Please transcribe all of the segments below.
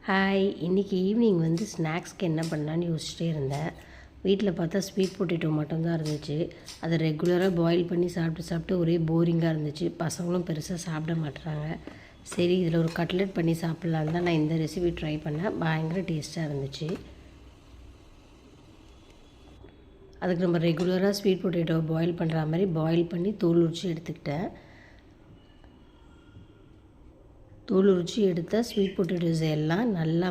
Hi, இன்றைக்கி evening வந்து ஸ்நாக்ஸ்க்கு என்ன பண்ணலான்னு யோசிச்சிட்டே இருந்தேன். வீட்டில் பார்த்தா ஸ்வீட் பொட்டேட்டோ மட்டும்தான் இருந்துச்சு. அதை ரெகுலராக பாயில் பண்ணி சாப்பிட்டு ஒரே போரிங்காக இருந்துச்சு. பசங்களும் பெருசாக சாப்பிட மாட்டுறாங்க. சரி, இதில் ஒரு கட்லெட் பண்ணி சாப்பிட்லான்னு தான் நான் இந்த ரெசிபி ட்ரை பண்ணேன். பயங்கர டேஸ்ட்டாக இருந்துச்சு. அதுக்கு நம்ம ரெகுலராக ஸ்வீட் பொட்டேட்டோ பாயில் பண்ணுற மாதிரி பாயில் பண்ணி தோல் உரித்து எடுத்துக்கிட்டேன். தோல் உரித்து எடுத்த ஸ்வீட் பொட்டேட்டோஸ் எல்லாம் நல்லா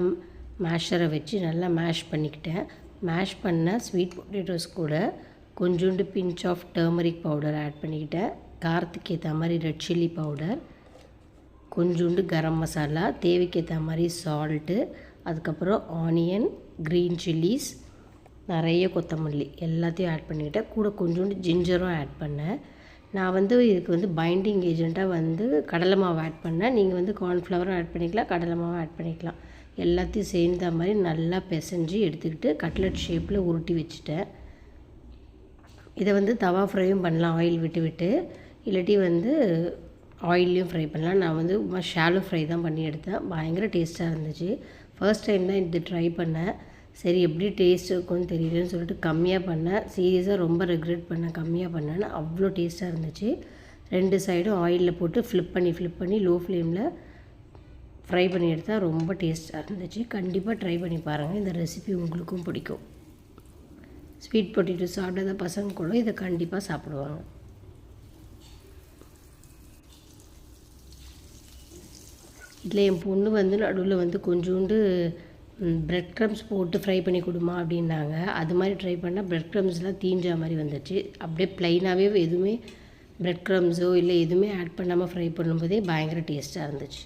மேஷரை வச்சு நல்லா மேஷ் பண்ணிக்கிட்டேன். மேஷ் பண்ண ஸ்வீட் பொட்டேட்டோஸ் கூட கொஞ்சோண்டு pinch of turmeric powder add பண்ணிக்கிட்டேன். காரத்துக்கு ஏற்ற மாதிரி ரெட் சில்லி பவுடர், கொஞ்சோண்டு கரம் மசாலா, தேவைக்கு ஏற்ற மாதிரி சால்ட்டு, அதுக்கப்புறம் ஆனியன், க்ரீன் சில்லிஸ், நிறைய கொத்தமல்லி எல்லாத்தையும் ஆட் பண்ணிக்கிட்டேன். கூட கொஞ்சோண்டு ஜிஞ்சரும் ஆட் பண்ணேன். நான் வந்து இதுக்கு பைண்டிங் ஏஜெண்ட்டாக கடலை மாவு ஆட் பண்ணேன். நீங்கள் கார்ன்ஃப்ளவரும் ஆட் பண்ணிக்கலாம், கடலை மாவும் ஆட் பண்ணிக்கலாம். எல்லாத்தையும் சேர்ந்த மாதிரி நல்லா பிசைஞ்சு எடுத்துக்கிட்டு கட்லெட் ஷேப்பில் உருட்டி வச்சுட்டேன். இதை தவா ஃப்ரையும் பண்ணலாம், ஆயில் விட்டு இல்லாட்டி ஆயில்லையும் ஃப்ரை பண்ணலாம். நான் ஷாலோ ஃப்ரை தான் பண்ணி எடுத்தேன். பயங்கர டேஸ்ட்டாக இருந்துச்சு. ஃபர்ஸ்ட் டைம் தான் இது ட்ரை பண்ணேன். சரி, எப்படி டேஸ்ட் இருக்கும்னு தெரியலன்னு சொல்லிட்டு கம்மியாக பண்ணேன். சீரியஸாக ரொம்ப ரெக்ரெட் பண்ணேன், கம்மியாக பண்ணேன்னு. அவ்வளோ டேஸ்ட்டாக இருந்துச்சு. 2 சைடும் ஆயிலில் போட்டு ஃப்ளிப் பண்ணி லோ ஃப்ளேமில் ஃப்ரை பண்ணி எடுத்தால் ரொம்ப டேஸ்ட்டாக இருந்துச்சு. கண்டிப்பாக ட்ரை பண்ணி பாருங்கள். இந்த ரெசிபி உங்களுக்கும் பிடிக்கும். ஸ்வீட் பொட்டேட்டோ சாப்பிடாத பசங்க கூட இதை கண்டிப்பாக சாப்பிடுவாங்க. இதில் என் பொண்ணு நடுவில் கொஞ்சோண்டு ப்ரெட் க்ரம்ஸ் போட்டு ஃப்ரை பண்ணி கொடுமா அப்படின்னாங்க. அது மாதிரி ட்ரை பண்ணால் ப்ரெட் க்ரம்ஸ்லாம் தீஞ்ச மாதிரி வந்துச்சு. அப்படியே ப்ளைனாகவே எதுவுமே ப்ரெட் க்ரம்ஸோ இல்லை எதுவுமே ஆட் பண்ணாமல் ஃப்ரை பண்ணும்போதே பயங்கர டேஸ்ட்டாக இருந்துச்சு.